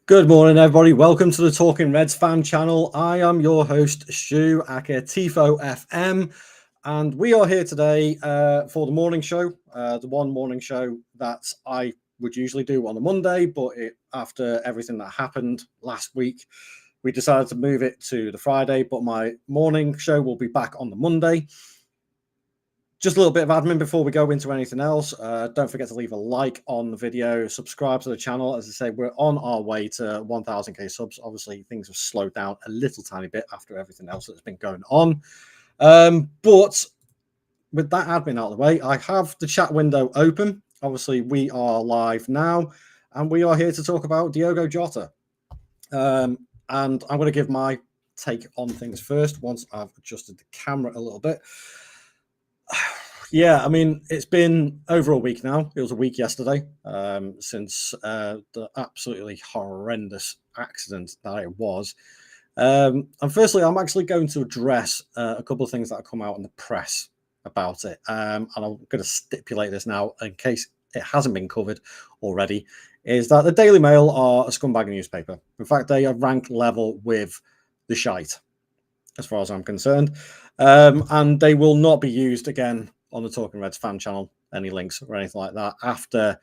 Good morning, everybody. Welcome to the Talking Reds fan channel. I am your host, Stu, aka Tifo FM, and we are here today for the morning show, the one morning show that I would usually do on a Monday, but after everything that happened last week, we decided to move it to the Friday, but my morning show will be back on the Monday. Just a little bit of admin before we go into anything else. Don't forget to leave a like on the video, subscribe to the channel. As I say, we're on our way to 1000k subs. Obviously, things have slowed down a little tiny bit after everything else that's been going on. But with that admin out of the way, I have the chat window open. Obviously, we are live now, and we are here to talk about Diogo Jota. And I'm going to give my take on things first once I've adjusted the camera a little bit. Yeah, I mean, it's been over a week now. It was a week yesterday since the absolutely horrendous accident that it was. And firstly, I'm actually going to address a couple of things that have come out in the press about it. And I'm going to stipulate this now in case it hasn't been covered already, is that the Daily Mail are a scumbag newspaper. In fact, they are ranked level with the shite, as far as I'm concerned. And they will not be used again on the Talking Reds fan channel, any links or anything like that, after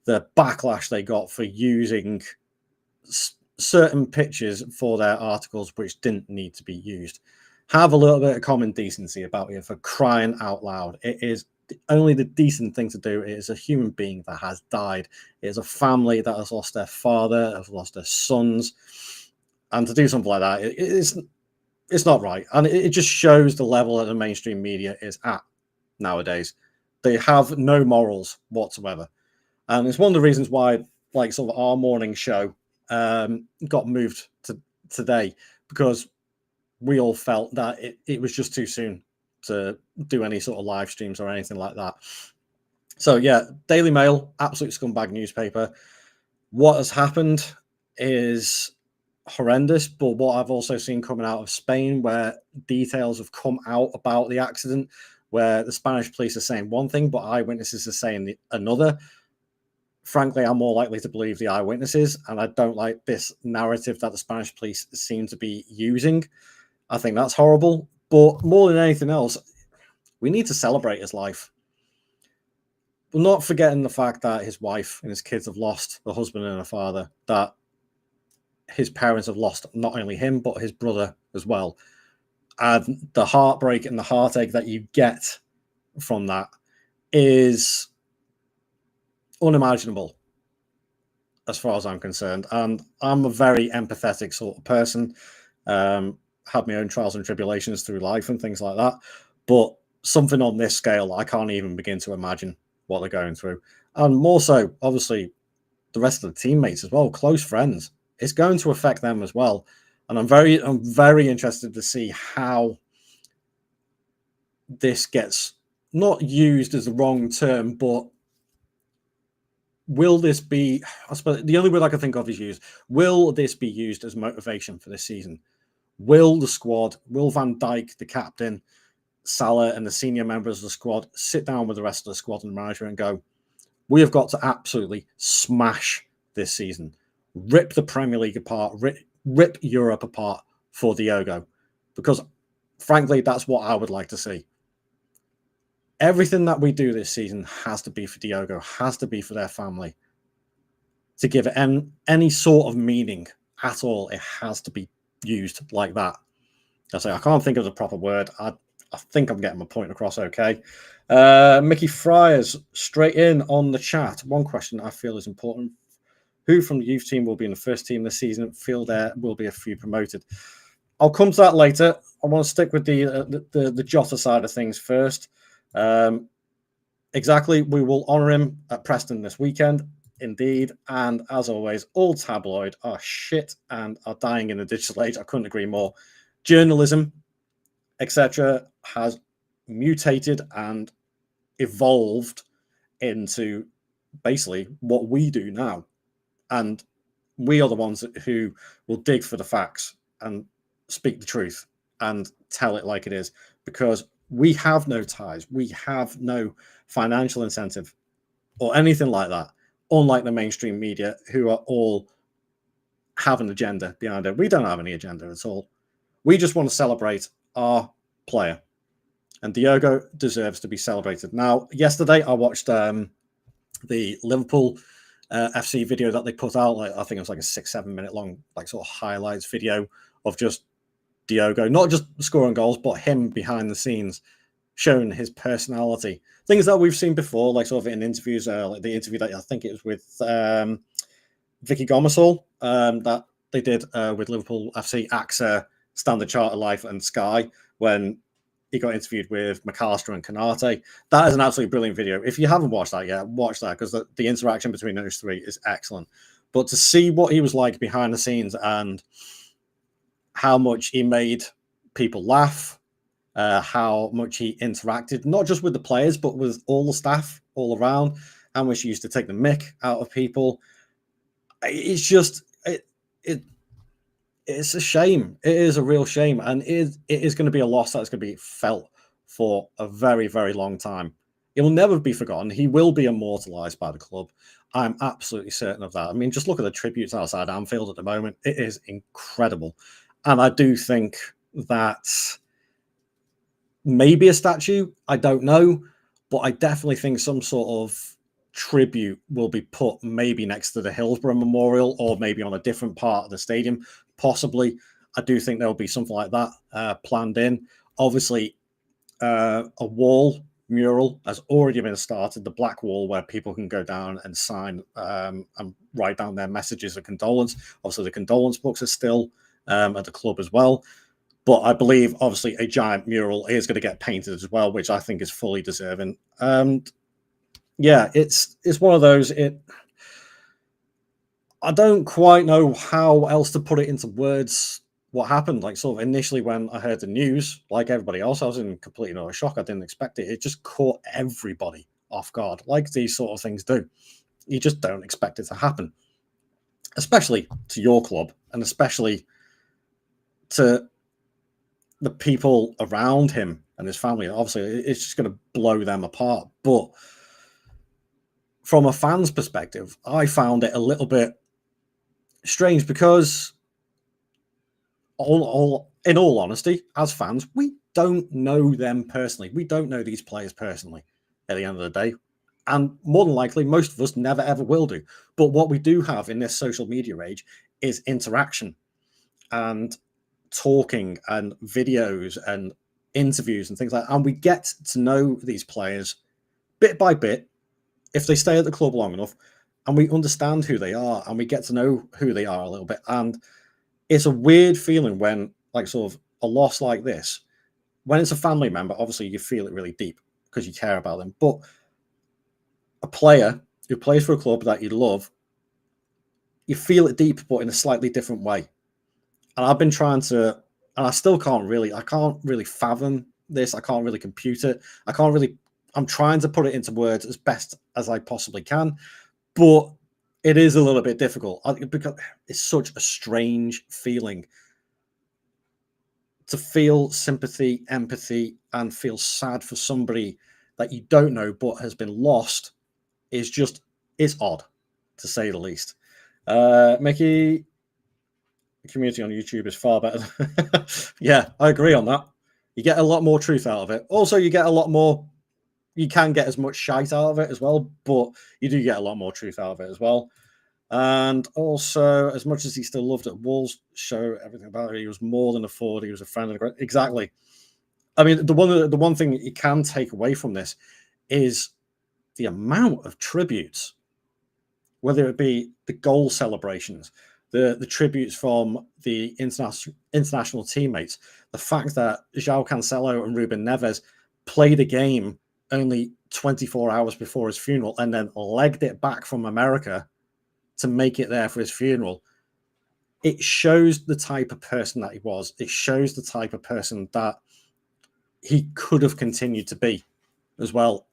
the backlash they got for using certain pictures for their articles which didn't need to be used. Have a little bit of common decency about you, for crying out loud. It is only the decent thing to do. It is a human being that has died. It is a family that has lost their father, has lost their sons. And to do something like that, it's not right. And it just shows the level that the mainstream media is at nowadays. They have no morals whatsoever. And it's one of the reasons why, like, sort of our morning show got moved to today, because we all felt that it was just too soon to do any sort of live streams or anything like that. So yeah, Daily Mail, absolute scumbag newspaper. What has happened is horrendous, but what I've also seen coming out of Spain, where details have come out about the accident, where the Spanish police are saying one thing, but eyewitnesses are saying another. Frankly, I'm more likely to believe the eyewitnesses, and I don't like this narrative that the Spanish police seem to be using. I think that's horrible, but more than anything else, we need to celebrate his life. We're not forgetting the fact that his wife and his kids have lost a husband and a father, that his parents have lost not only him, but his brother as well. And the heartbreak and the heartache that you get from that is unimaginable, as far as I'm concerned. And I'm a very empathetic sort of person. Had my own trials and tribulations through life and things like that. But something on this scale, I can't even begin to imagine what they're going through. And more so, obviously, the rest of the teammates as well, close friends. It's going to affect them as well. And I'm very interested to see how this gets not used as the wrong term, but will this be, I suppose the only word I can think of is used, will this be used as motivation for this season? Will the squad, will Van Dijk, the captain, Salah and the senior members of the squad sit down with the rest of the squad and the manager and go, we have got to absolutely smash this season, rip the Premier League apart, rip Europe apart for Diogo? Because frankly, that's what I would like to see. Everything that we do this season has to be for Diogo, has to be for their family. To give it any sort of meaning at all, it has to be used like that. I say I can't think of the proper word. I think I'm getting my point across okay. Mickey Friars, straight in on the chat. One question I feel is important. Who from the youth team will be in the first team this season? Feel there will be a few promoted. I'll come to that later. I want to stick with the Jota side of things first. Exactly. We will honour him at Preston this weekend. Indeed. And as always, all tabloid are shit and are dying in the digital age. I couldn't agree more. Journalism, etc., has mutated and evolved into basically what we do now. And we are the ones who will dig for the facts and speak the truth and tell it like it is, because we have no ties. We have no financial incentive or anything like that, unlike the mainstream media, who are all have an agenda behind it. We don't have any agenda at all. We just want to celebrate our player. And Diogo deserves to be celebrated. Now, yesterday I watched the Liverpool FC video that they put out. I think it was like a 6-7 minute long, like sort of highlights video of just Diogo, not just scoring goals, but him behind the scenes, showing his personality. Things that we've seen before, like sort of in interviews, like the interview that I think it was with Vicky Gomersall that they did with Liverpool FC, AXA, Standard Chartered Life, and Sky when he got interviewed with McAllister and Canate. That is an absolutely brilliant video. If you haven't watched that yet, watch that because the interaction between those three is excellent. But to see what he was like behind the scenes and how much he made people laugh, how much he interacted, not just with the players, but with all the staff all around, how much he used to take the mick out of people. It's just, it's a shame. It is a real shame. And it is going to be a loss that's going to be felt for a very, very long time. It will never be forgotten. He will be immortalized by the club. I'm absolutely certain of that. I mean, just look at the tributes outside Anfield at the moment. It is incredible. And I do think that maybe a statue, I don't know, but I definitely think some sort of tribute will be put maybe next to the Hillsborough Memorial or maybe on a different part of the stadium. Possibly. I do think there'll be something like that planned in. Obviously, a wall mural has already been started, the black wall where people can go down and sign and write down their messages of condolence. Obviously, the condolence books are still at the club as well. But I believe, obviously, a giant mural is going to get painted as well, which I think is fully deserving. And yeah, it's one of those. I don't quite know how else to put it into words. What happened? Like sort of initially when I heard the news, like everybody else, I was in complete and utter shock. I didn't expect it. It just caught everybody off guard, like these sort of things do. You just don't expect it to happen, especially to your club and especially to the people around him and his family. Obviously, it's just going to blow them apart. But from a fan's perspective, I found it a little bit strange because in all honesty, as fans, we don't know them personally. We don't know these players personally at the end of the day. And more than likely, most of us never ever will do. But what we do have in this social media age is interaction and talking and videos and interviews and things like that. And we get to know these players bit by bit if they stay at the club long enough, and we understand who they are and we get to know who they are a little bit. And it's a weird feeling when, like, sort of a loss like this, when it's a family member, obviously you feel it really deep because you care about them. But a player who plays for a club that you love, you feel it deep, but in a slightly different way. And I've been trying to, and I can't really fathom this. I can't really compute it. I'm trying to put it into words as best as I possibly can, but it is a little bit difficult because it's such a strange feeling to feel sympathy, empathy, and feel sad for somebody that you don't know but has been lost. It's odd, to say the least. Mickey, the community on YouTube is far better. Yeah, I agree on that. You get a lot more truth out of it. Also, you get a lot more. You can get as much shite out of it as well, but you do get a lot more truth out of it as well. And also, as much as he still loved it, Wolves show everything about it. He was more than a forward. He was a friend. Exactly. I mean, the one thing you can take away from this is the amount of tributes, whether it be the goal celebrations, the tributes from the international teammates, the fact that João Cancelo and Ruben Neves played a game only 24 hours before his funeral and then legged it back from America to make it there for his funeral. It shows the type of person that he was. It shows the type of person that he could have continued to be as well.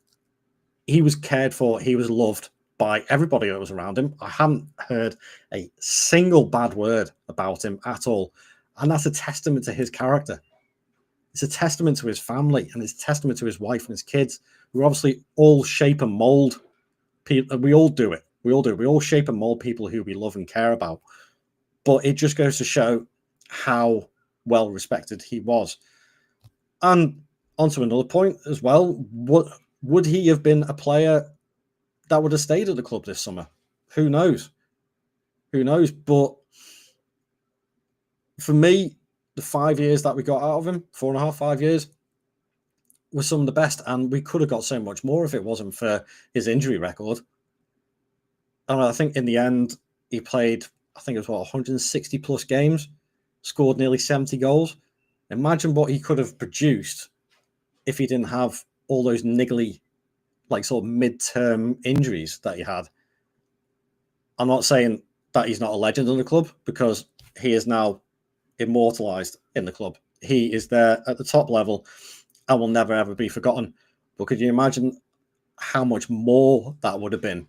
He was cared for. He was loved by everybody that was around him. I haven't heard a single bad word about him at all. And that's a testament to his character. It's a testament to his family, and it's a testament to his wife and his kids, who obviously all shape and mold people. We all do it. We all do. We all shape and mold people who we love and care about. But it just goes to show how well respected he was. And onto another point as well, would he have been a player that would have stayed at the club this summer? Who knows? Who knows? But for me, the 5 years that we got out of him, 4.5, 5 years, were some of the best. And we could have got so much more if it wasn't for his injury record. And I think in the end, he played, I think it was 160 plus games, scored nearly 70 goals. Imagine what he could have produced if he didn't have all those niggly, like sort of mid-term injuries that he had. I'm not saying that he's not a legend in the club, because he is now immortalized in the club. He is there at the top level and will never ever be forgotten. But could you imagine how much more that would have been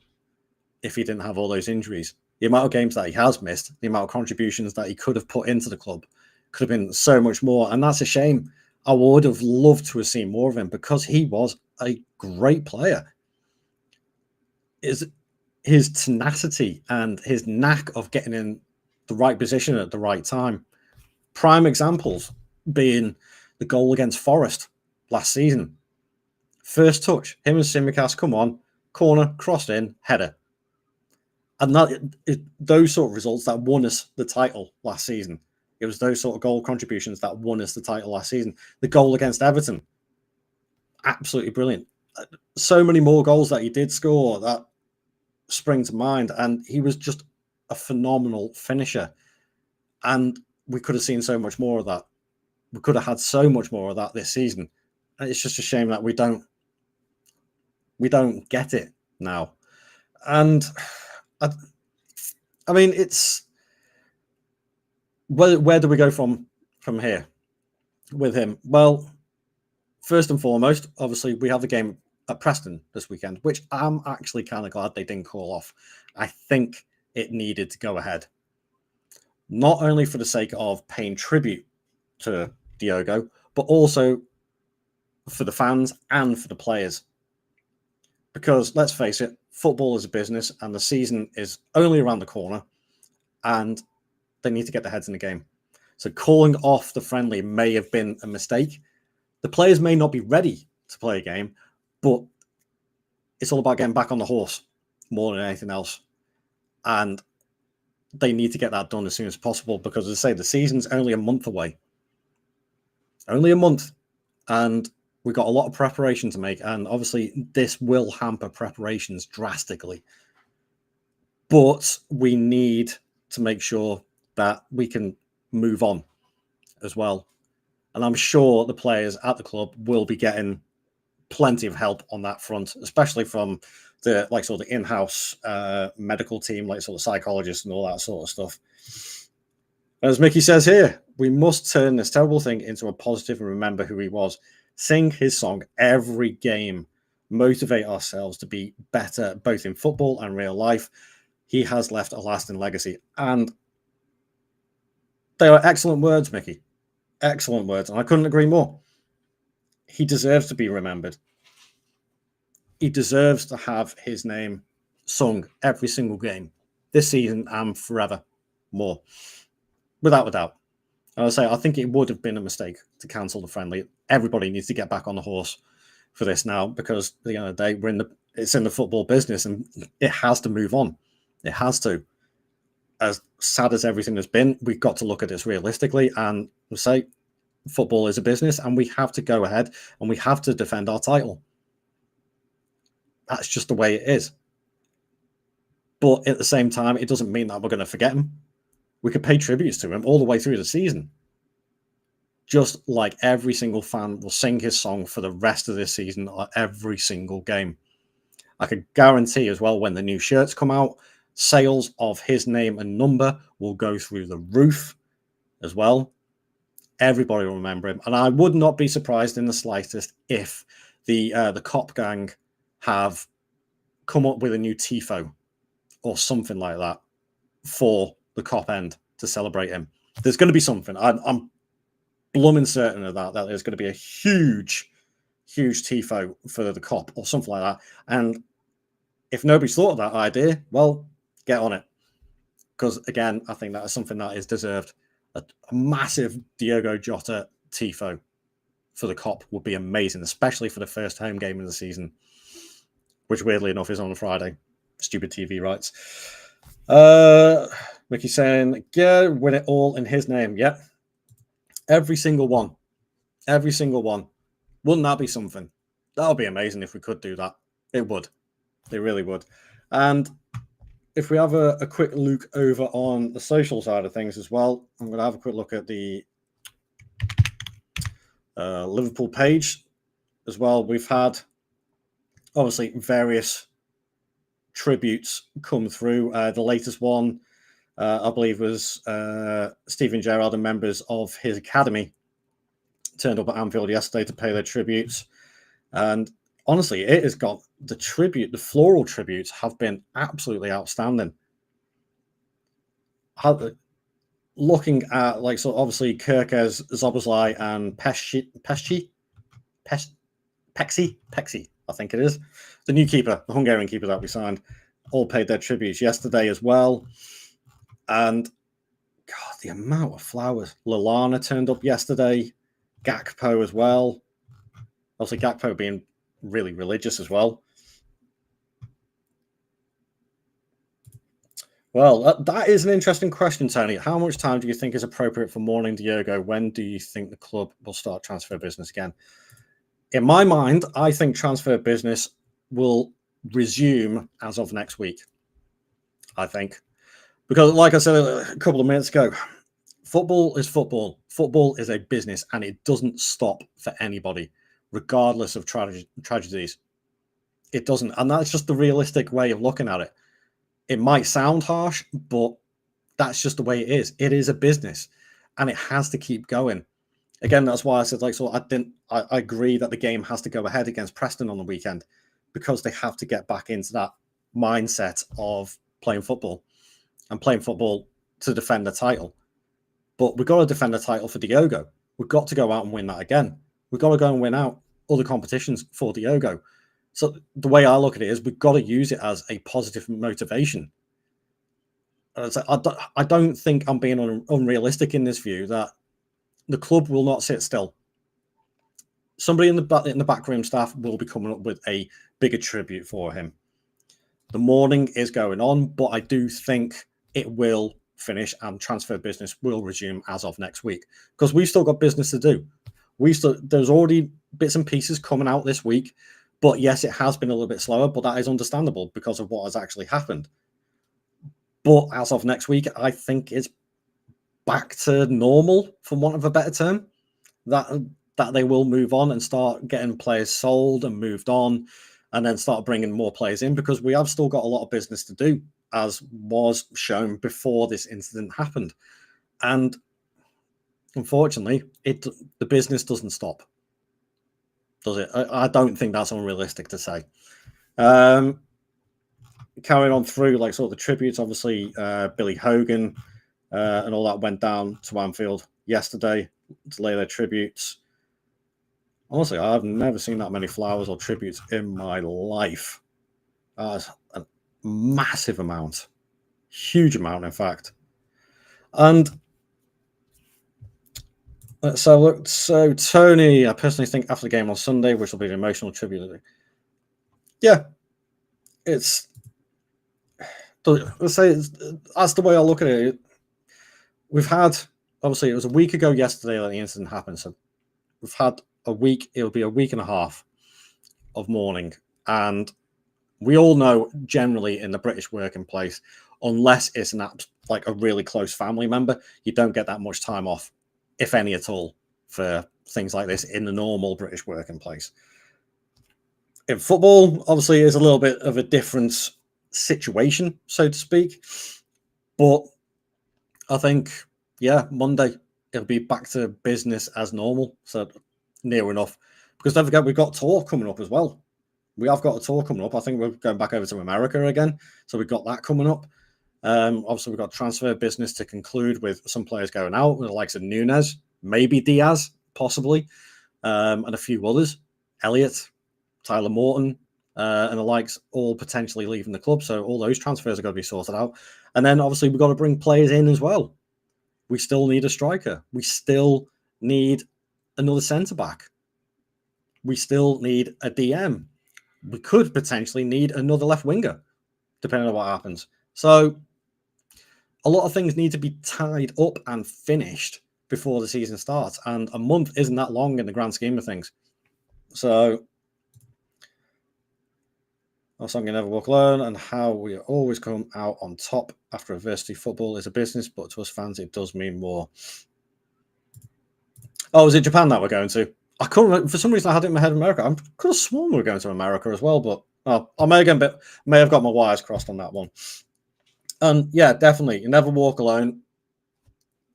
if he didn't have all those injuries? The amount of games that he has missed, the amount of contributions that he could have put into the club could have been so much more. And that's a shame. I would have loved to have seen more of him, because he was a great player. His tenacity and his knack of getting in the right position at the right time. Prime examples being the goal against Forest last season. First touch, him and Simicast come on, corner, crossed in, header. And those sort of results that won us the title last season. It was those sort of goal contributions that won us the title last season. The goal against Everton, absolutely brilliant. So many more goals that he did score that spring to mind, and he was just a phenomenal finisher. And we could have seen so much more of that. We could have had so much more of that this season. And it's just a shame that we don't get it now. And I mean, it's where do we go from here with him? Well, first and foremost, obviously, we have the game at Preston this weekend, which I'm actually kind of glad they didn't call off. I think it needed to go ahead, not only for the sake of paying tribute to Diogo, but also for the fans and for the players. Because let's face it, football is a business, and the season is only around the corner, and they need to get their heads in the game. So calling off the friendly may have been a mistake. The players may not be ready to play a game, but it's all about getting back on the horse more than anything else. And they need to get that done as soon as possible, because, as I say, the season's only a month away. Only a month. And we've got a lot of preparation to make. And obviously, this will hamper preparations drastically. But we need to make sure that we can move on as well. And I'm sure the players at the club will be getting plenty of help on that front, especially from the sort of in-house medical team, like sort of psychologists and all that sort of stuff. As Mickey says here, we must turn this terrible thing into a positive and remember who he was. Sing his song every game. Motivate ourselves to be better, both in football and real life. He has left a lasting legacy. And they are excellent words, Mickey. Excellent words. And I couldn't agree more. He deserves to be remembered. He deserves to have his name sung every single game this season and forever more, without a doubt. And I think it would have been a mistake to cancel the friendly. Everybody needs to get back on the horse for this now, because at the end of the day, it's in the football business, and it has to move on. It has to. As sad as everything has been, we've got to look at this realistically and say football is a business, and we have to go ahead and we have to defend our title. That's just the way it is. But at the same time, it doesn't mean that we're going to forget him. We could pay tributes to him all the way through the season. Just like every single fan will sing his song for the rest of this season or every single game. I could guarantee as well, when the new shirts come out, sales of his name and number will go through the roof as well. Everybody will remember him. And I would not be surprised in the slightest if the Cop Gang have come up with a new tifo or something like that for the Cop end to celebrate him. There's going to be something. I'm blooming certain of that there's going to be a huge tifo for the Cop or something like that. And if nobody's thought of that idea, well, get on it. because again, I think that is something that is deserved. A massive Diogo Jota tifo for the Kop would be amazing, especially for the first home game of the season, which weirdly enough is on a Friday. Stupid TV rights. Mickey saying, yeah, win it all in his name. Yeah. Every single one. Every single one. Wouldn't that be something? That would be amazing if we could do that. It would. It really would. And if we have a quick look over on the social side of things as well, I'm going to have a quick look at the Liverpool page as well. We've had, obviously, various tributes come through. The latest one, I believe, was Steven Gerrard and members of his academy turned up at Anfield yesterday to pay their tributes. And honestly, it has got the floral tributes have been absolutely outstanding. Looking at, like, so obviously Kirkes, Szoboszlai, and Pexi, I think it is, the new keeper, the Hungarian keeper that we signed, all paid their tributes yesterday as well. And God, the amount of flowers. Lallana turned up yesterday, Gakpo as well. Obviously, Gakpo being really religious as well. Well, that is an interesting question, Tony. How much time do you think is appropriate for mourning Diogo? When do you think the club will start transfer business again? In my mind, I think transfer business will resume as of next week. I think. Because, like I said a couple of minutes ago, football is football. Football is a business, and it doesn't stop for anybody, regardless of tragedies. It doesn't. And that's just the realistic way of looking at it. It might sound harsh, but that's just the way it is. It is a business, and it has to keep going. Again, that's why I said, like, so I agree that the game has to go ahead against Preston on the weekend, because they have to get back into that mindset of playing football and playing football to defend the title. But we've got to defend the title for Diogo. We've got to go out and win that again. We've got to go and win out other competitions for Diogo. So the way I look at it is we've got to use it as a positive motivation. I don't think I'm being unrealistic in this view that the club will not sit still. Somebody in the backroom staff will be coming up with a bigger tribute for him. The mourning is going on, but I do think it will finish and transfer business will resume as of next week, because we've still got business to do. There's already bits and pieces coming out this week. But yes, it has been a little bit slower, but that is understandable because of what has actually happened. But as of next week, I think it's back to normal, for want of a better term, that they will move on and start getting players sold and moved on, and then start bringing more players in, because we have still got a lot of business to do, as was shown before this incident happened. And unfortunately, the business doesn't stop. Does it? I don't think that's unrealistic to say. Carrying on through, like, sort of the tributes, obviously Billy Hogan and all that went down to Anfield yesterday to lay their tributes. Honestly, I've never seen that many flowers or tributes in my life. That's a massive amount, huge amount, in fact. And so Tony, I personally think after the game on Sunday, which will be an emotional tribute. Yeah, let's say that's the way I look at it. We've had, obviously, it was a week ago yesterday that the incident happened, so we've had a week. It'll be a week and a half of mourning, and we all know generally in the British working place, unless it's like a really close family member, you don't get that much time off, if any at all, for things like this in the normal British working place. In football, obviously, is a little bit of a different situation, so to speak. But I think, yeah, Monday, it'll be back to business as normal. So near enough. Because don't forget, we've got tour coming up as well. We have got a tour coming up. I think we're going back over to America again. So we've got that coming up. Obviously, we've got transfer business to conclude with some players going out, with the likes of Nunes, maybe Diaz, possibly, and a few others. Elliott, Tyler Morton, and the likes, all potentially leaving the club. So all those transfers are going to be sorted out. And then obviously we've got to bring players in as well. We still need a striker. We still need another centre back. We still need a DM. We could potentially need another left winger, depending on what happens. So a lot of things need to be tied up and finished before the season starts. And a month isn't that long in the grand scheme of things. So our song You Never Walk Alone and how we always come out on top after adversity. Football is a business, but to us fans, it does mean more. Oh, is it Japan that we're going to? I couldn't remember. For some reason, I had it in my head America. I could have sworn we were going to America as well, but I may have got my wires crossed on that one. And yeah, definitely, You Never Walk Alone.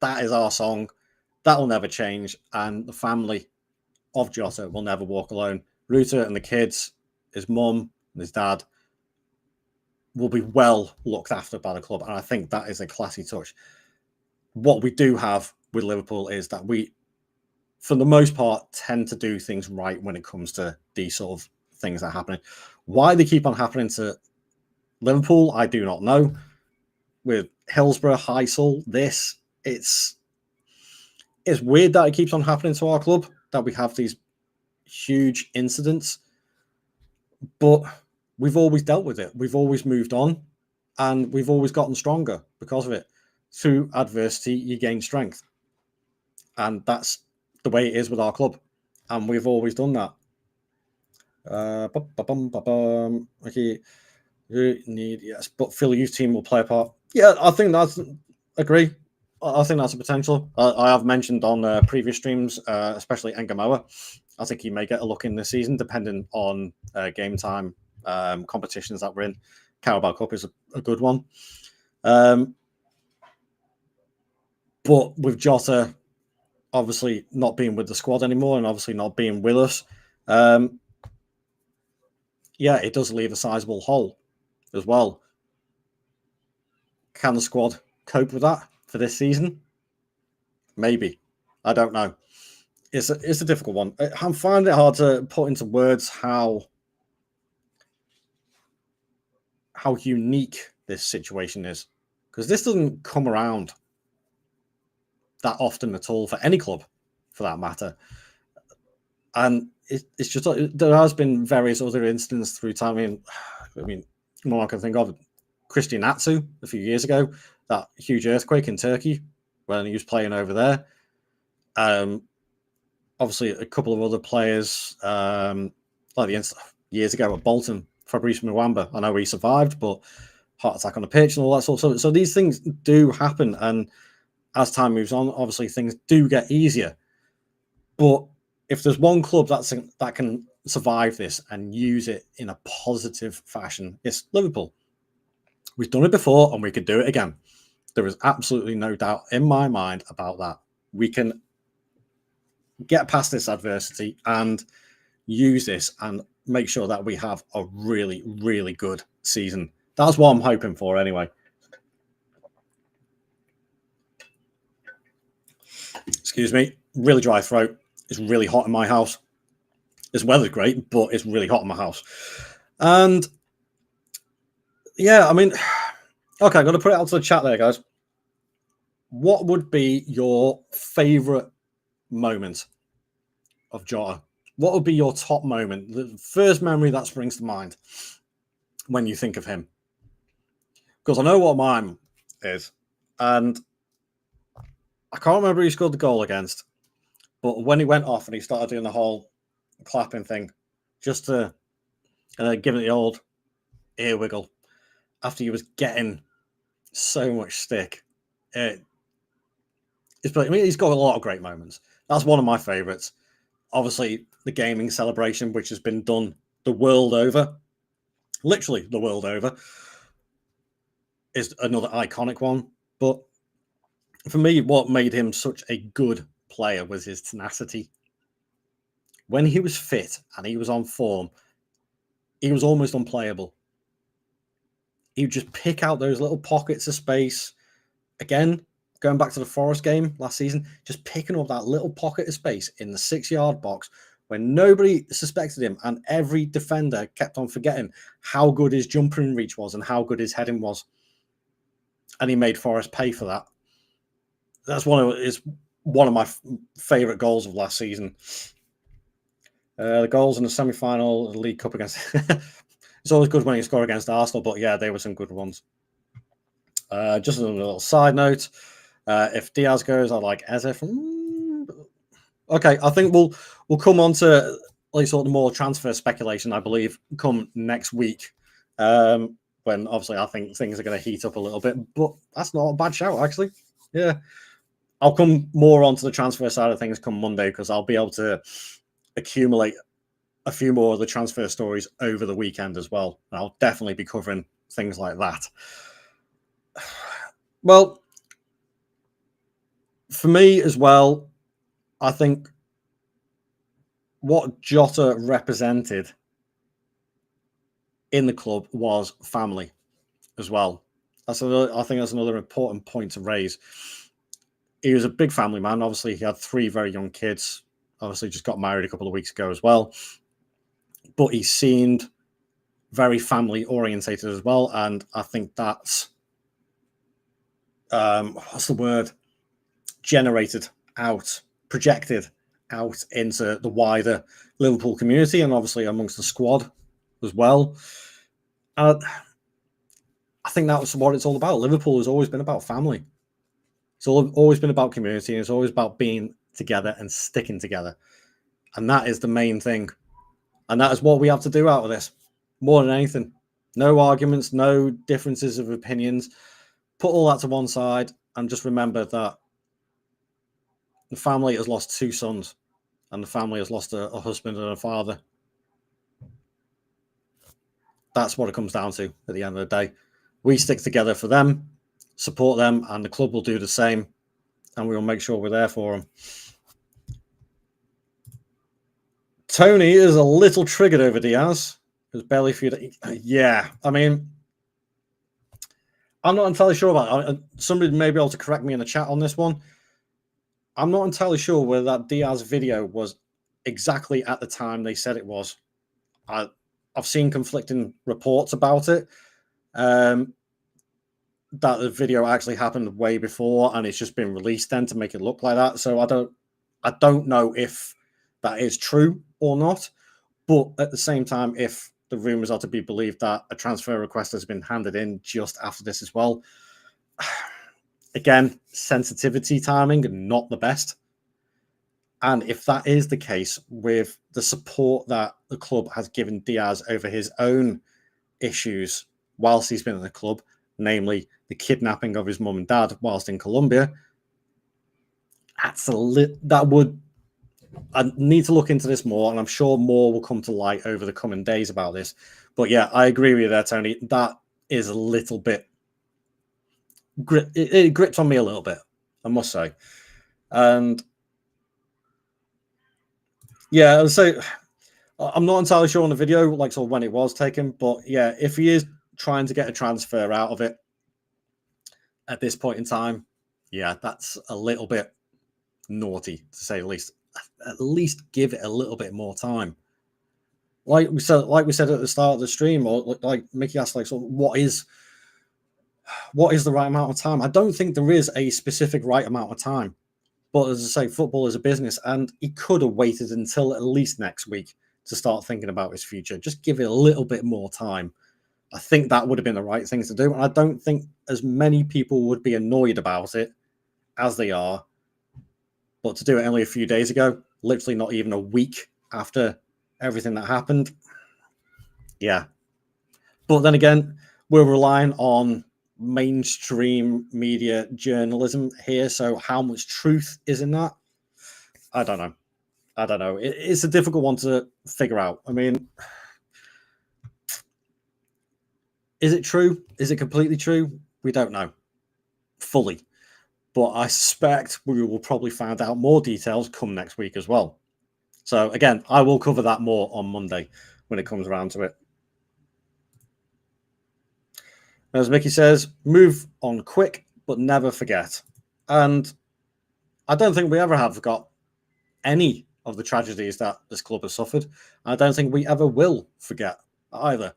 That is our song. That will never change. And the family of Jota will never walk alone. Ruta and the kids, his mum and his dad, will be well looked after by the club. And I think that is a classy touch. What we do have with Liverpool is that we, for the most part, tend to do things right when it comes to these sort of things that are happening. Why they keep on happening to Liverpool, I do not know. With Hillsborough, Heysel, it's weird that it keeps on happening to our club, that we have these huge incidents, but we've always dealt with it. We've always moved on, and we've always gotten stronger because of it. Through adversity, you gain strength. And that's the way it is with our club. And we've always done that. Okay. Yes, but Phil youth team will play a part. Yeah, I think agree. I think that's a potential. I have mentioned on previous streams, especially Engamoa. I think he may get a look in this season, depending on game time competitions that we're in. Carabao Cup is a good one. But with Jota obviously not being with the squad anymore and obviously not being with us, yeah, it does leave a sizable hole as well. Can the squad cope with that for this season? Maybe. I don't know. It's a difficult one. I'm finding it hard to put into words how unique this situation is, because this doesn't come around that often at all for any club, for that matter. And it's just, there has been various other incidents through time. I mean, more I can think of, Christian Atsu a few years ago, that huge earthquake in Turkey when he was playing over there. Obviously, a couple of other players, like years ago at Bolton, Fabrice Mwamba. I know he survived, but heart attack on the pitch and all that sort of. So these things do happen, and as time moves on, obviously things do get easier. But if there's one club that can survive this and use it in a positive fashion, it's Liverpool. We've done it before, and we could do it again. There is absolutely no doubt in my mind about that. We can get past this adversity and use this and make sure that we have a really, really good season. That's what I'm hoping for anyway. Excuse me, really dry throat. It's really hot in my house. This weather's great, but it's really hot in my house. And yeah, I mean, okay, I'm going to put it out to the chat there, guys. What would be your favourite moment of Jota? What would be your top moment? The first memory that springs to mind when you think of him? Because I know what mine is. And I can't remember who he scored the goal against. But when he went off and he started doing the whole clapping thing, just to give it the old ear wiggle after he was getting so much stick. He's got a lot of great moments. That's one of my favourites. Obviously, the gaming celebration, which has been done the world over, literally the world over, is another iconic one. But for me, what made him such a good player was his tenacity. When he was fit and he was on form, he was almost unplayable. He would just pick out those little pockets of space. Again, going back to the Forest game last season, just picking up that little pocket of space in the 6-yard box when nobody suspected him, and every defender kept on forgetting how good his jumping reach was and how good his heading was. and he made Forest pay for that. That's one of my favourite goals of last season. The goals in the semi-final, the League Cup against. It's always good when you score against Arsenal, but yeah, they were some good ones. Just a little side note: if Diaz goes, I like Eze. Okay, I think we'll come on to like sort of more transfer speculation, I believe, come next week. When obviously I think things are going to heat up a little bit, but that's not a bad shout, actually. Yeah, I'll come more onto the transfer side of things come Monday because I'll be able to accumulate a few more of the transfer stories over the weekend as well. And I'll definitely be covering things like that. Well, for me as well, I think what Jota represented in the club was family as well. I think that's another important point to raise. He was a big family man. Obviously, he had 3 very young kids. Obviously, just got married a couple of weeks ago as well. But he seemed very family orientated as well. And I think that's, what's the word? Projected out into the wider Liverpool community and obviously amongst the squad as well. I think that was what it's all about. Liverpool has always been about family. It's always been about community, and it's always about being together and sticking together. And that is the main thing. And that is what we have to do out of this, more than anything. No arguments, no differences of opinions. Put all that to one side and just remember that the family has lost 2 sons and the family has lost a husband and a father. That's what it comes down to at the end of the day. We stick together for them, support them, and the club will do the same, and we will make sure we're there for them. Tony is a little triggered over Diaz. His belly feud. Yeah, I mean, I'm not entirely sure about it. Somebody may be able to correct me in the chat on this one. I'm not entirely sure whether that Diaz video was exactly at the time they said it was. I've seen conflicting reports about it. That the video actually happened way before, and it's just been released then to make it look like that. So I don't know if that is true or not. But at the same time, if the rumors are to be believed that a transfer request has been handed in just after this as well, again, sensitivity timing, not the best. And if that is the case, with the support that the club has given Diaz over his own issues whilst he's been in the club, namely the kidnapping of his mum and dad whilst in Colombia, I need to look into this more, and I'm sure more will come to light over the coming days about this. But yeah, I agree with you there, Tony. That is a little bit... It grips on me a little bit, I must say. And yeah, so I'm not entirely sure on the video, like sort of when it was taken, but yeah, if he is trying to get a transfer out of it at this point in time, yeah, that's a little bit naughty to say the least. At least give it a little bit more time. Like we said at the start of the stream, or like Mickey asked, like, so what is the right amount of time? I don't think there is a specific right amount of time. But as I say, football is a business, and he could have waited until at least next week to start thinking about his future. Just give it a little bit more time. I think that would have been the right thing to do. And I don't think as many people would be annoyed about it as they are. But to do it only a few days ago, literally not even a week after everything that happened. Yeah. But then again, we're relying on mainstream media journalism here. So how much truth is in that? I don't know. It's a difficult one to figure out. I mean, is it true? Is it completely true? We don't know fully. But I suspect we will probably find out more details come next week as well. So again, I will cover that more on Monday when it comes around to it. As Mickey says, move on quick, but never forget. And I don't think we ever have forgot any of the tragedies that this club has suffered. I don't think we ever will forget either.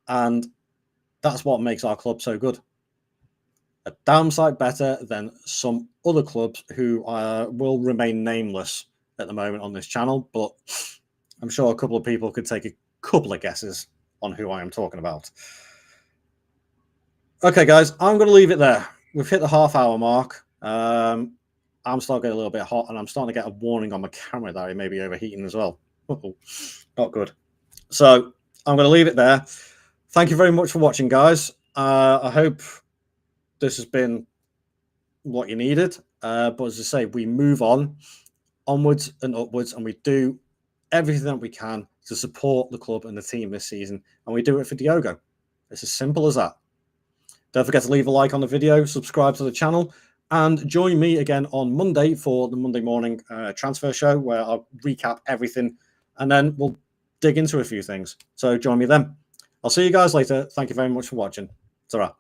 And that's what makes our club so good. a damn sight better than some other clubs who will remain nameless at the moment on this channel, but I'm sure a couple of people could take a couple of guesses on who I am talking about. Okay, guys, I'm going to leave it there. We've hit the half-hour mark. I'm starting to get a little bit hot, and I'm starting to get a warning on my camera that it may be overheating as well. Not good. So I'm going to leave it there. Thank you very much for watching, guys. I hope this has been what you needed. But as I say, we move on, onwards and upwards, and we do everything that we can to support the club and the team this season, and we do it for Diogo. It's as simple as that. Don't forget to leave a like on the video, subscribe to the channel, and join me again on Monday for the Monday morning transfer show, where I'll recap everything, and then we'll dig into a few things. So join me then. I'll see you guys later. Thank you very much for watching. Ta-ra.